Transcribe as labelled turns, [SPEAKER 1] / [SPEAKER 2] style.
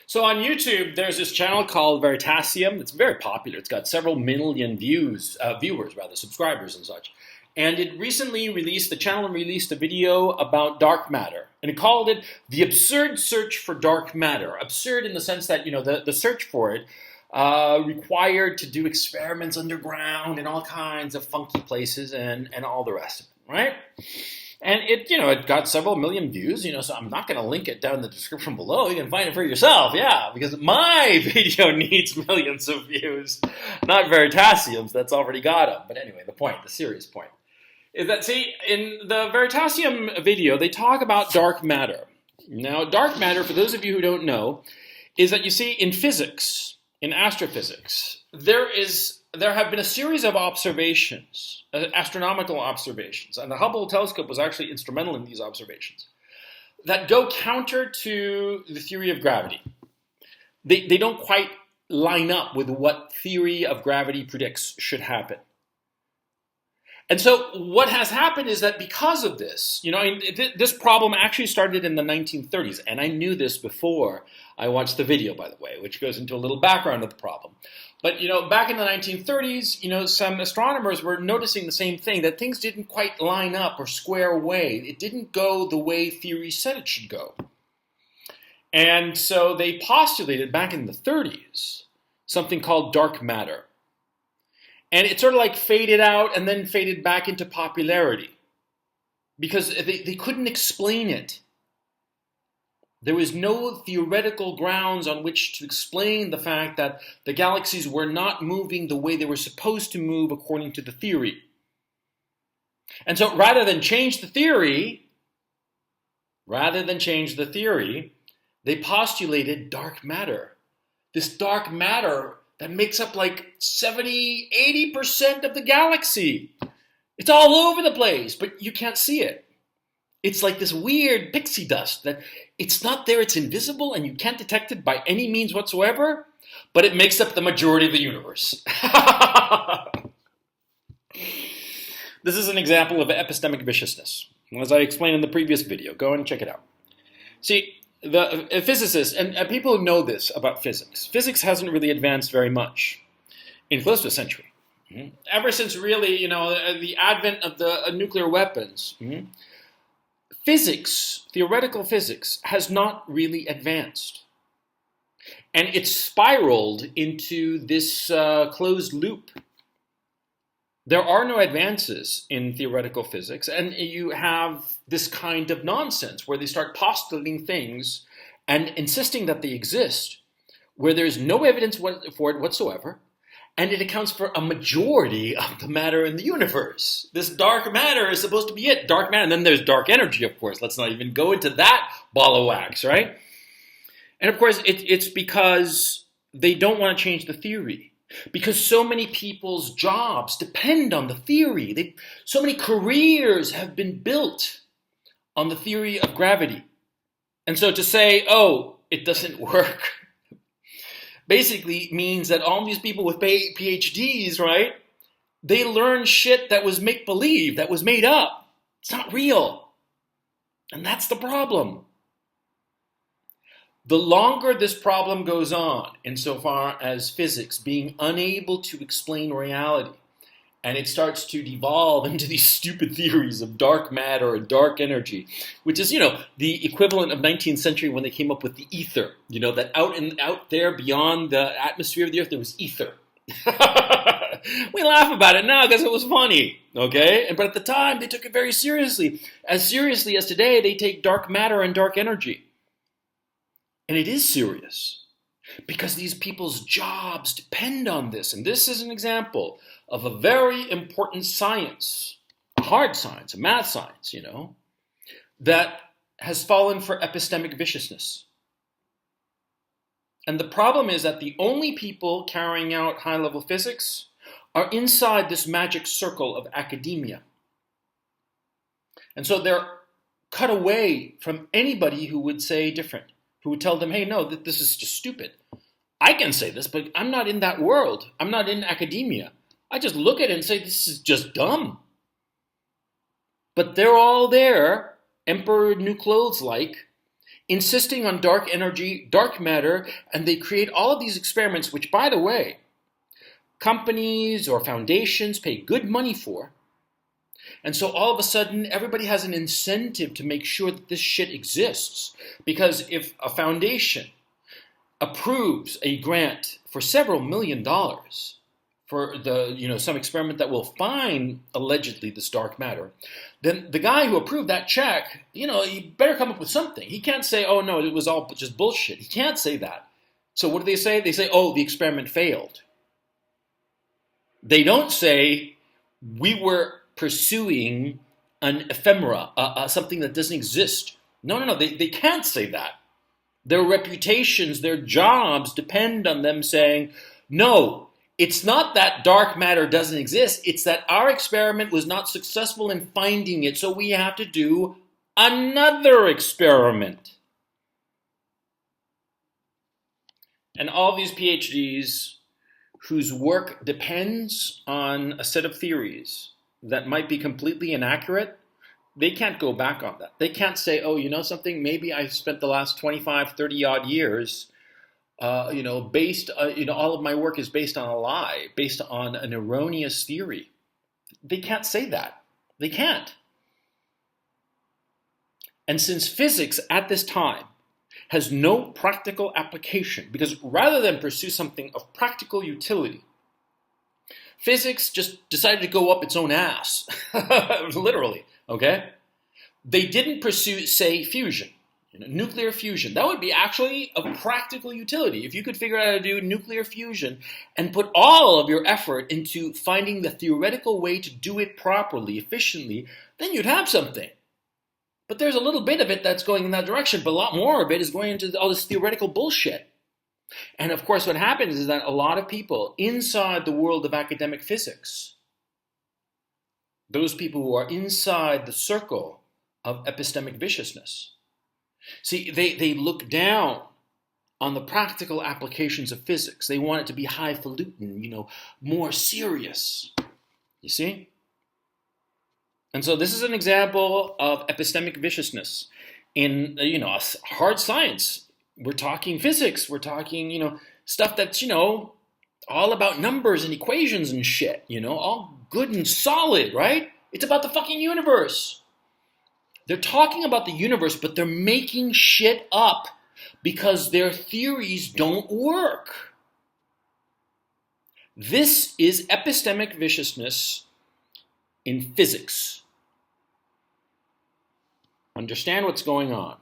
[SPEAKER 1] So on YouTube, there's this channel called Veritasium. It's very popular. It's got several million viewers rather, subscribers and such. And it recently released, the channel released a video about dark matter. And it called it The Absurd Search for Dark Matter. Absurd in the sense that, the search for it required to do experiments underground in all kinds of funky places and all the rest of it, right? And it got several million views, so I'm not going to link it down in the description below. You can find it for yourself, yeah, because my video needs millions of views, not Veritasium's, that's already got them. But anyway, the serious point, is that, see, in the Veritasium video, they talk about dark matter. Now, dark matter, for those of you who don't know, is that, you see, in physics, in astrophysics, there have been a series of observations, astronomical observations, and the Hubble telescope was actually instrumental in these observations, that go counter to the theory of gravity. They don't quite line up with what theory of gravity predicts should happen. And so what has happened is that because of this, this problem actually started in the 1930s, and I knew this before I watched the video, by the way, which goes into a little background of the problem. But, back in the 1930s, some astronomers were noticing the same thing, that things didn't quite line up or square away. It didn't go the way theory said it should go. And so they postulated back in the 30s something called dark matter. And it sort of like faded out and then faded back into popularity because they couldn't explain it. There was no theoretical grounds on which to explain the fact that the galaxies were not moving the way they were supposed to move according to the theory. And so rather than change the theory, they postulated dark matter. This dark matter that makes up like 70, 80% of the galaxy. It's all over the place, but you can't see it. It's like this weird pixie dust that it's not there, it's invisible, and you can't detect it by any means whatsoever, but it makes up the majority of the universe. This is an example of epistemic viciousness, as I explained in the previous video. Go and check it out. See, the physicists, and people who know this about physics hasn't really advanced very much in close to a century. Ever since really, the advent of the nuclear weapons, theoretical physics, has not really advanced. And it's spiraled into this closed loop. There are no advances in theoretical physics, and you have this kind of nonsense where they start postulating things and insisting that they exist, where there's no evidence for it whatsoever, and it accounts for a majority of the matter in the universe. This dark matter is supposed to be it, dark matter. And then there's dark energy, of course. Let's not even go into that ball of wax, right? And of course, it's because they don't want to change the theory. Because so many people's jobs depend on the theory. So many careers have been built on the theory of gravity. And so to say, oh, it doesn't work, basically means that all these people with PhDs, right, they learn shit that was make-believe, that was made up. It's not real. And that's the problem. The longer this problem goes on, insofar as physics being unable to explain reality, and it starts to devolve into these stupid theories of dark matter and dark energy, which is, the equivalent of 19th century when they came up with the ether, that out there beyond the atmosphere of the earth, there was ether. We laugh about it now because it was funny, okay? But at the time, they took it very seriously. As seriously as today, they take dark matter and dark energy. And it is serious because these people's jobs depend on this. And this is an example of a very important science, a hard science, a math science, that has fallen for epistemic viciousness. And the problem is that the only people carrying out high-level physics are inside this magic circle of academia. And so they're cut away from anybody who would say different, who would tell them, hey, no, this is just stupid. I can say this, but I'm not in that world. I'm not in academia. I just look at it and say, this is just dumb. But they're all there, emperor new clothes like, insisting on dark energy, dark matter, and they create all of these experiments, which, by the way, companies or foundations pay good money for. And so all of a sudden, everybody has an incentive to make sure that this shit exists. Because if a foundation approves a grant for several $1 million for some experiment that will find allegedly this dark matter, then the guy who approved that check, he better come up with something. He can't say, oh no, it was all just bullshit. He can't say that. So what do they say? They say, oh, the experiment failed. They don't say, we were pursuing an ephemera, something that doesn't exist. No, they can't say that. Their reputations, their jobs depend on them saying, no, it's not that dark matter doesn't exist, it's that our experiment was not successful in finding it, so we have to do another experiment. And all these PhDs whose work depends on a set of theories that might be completely inaccurate, they can't go back on that. They can't say, oh, you know something, maybe I spent the last 25, 30 odd years, based, all of my work is based on a lie, based on an erroneous theory. They can't say that. They can't. And since physics at this time has no practical application, because rather than pursue something of practical utility, physics just decided to go up its own ass, literally, okay? They didn't pursue, say, fusion, nuclear fusion. That would be actually of practical utility. If you could figure out how to do nuclear fusion and put all of your effort into finding the theoretical way to do it properly, efficiently, then you'd have something. But there's a little bit of it that's going in that direction, but a lot more of it is going into all this theoretical bullshit. And of course, what happens is that a lot of people inside the world of academic physics, those people who are inside the circle of epistemic viciousness, see, they look down on the practical applications of physics. They want it to be highfalutin, more serious. You see? And so this is an example of epistemic viciousness in, hard science. We're talking physics. We're talking, stuff that's, all about numbers and equations and shit, all good and solid, right? It's about the fucking universe. They're talking about the universe, but they're making shit up because their theories don't work. This is epistemic viciousness in physics. Understand what's going on.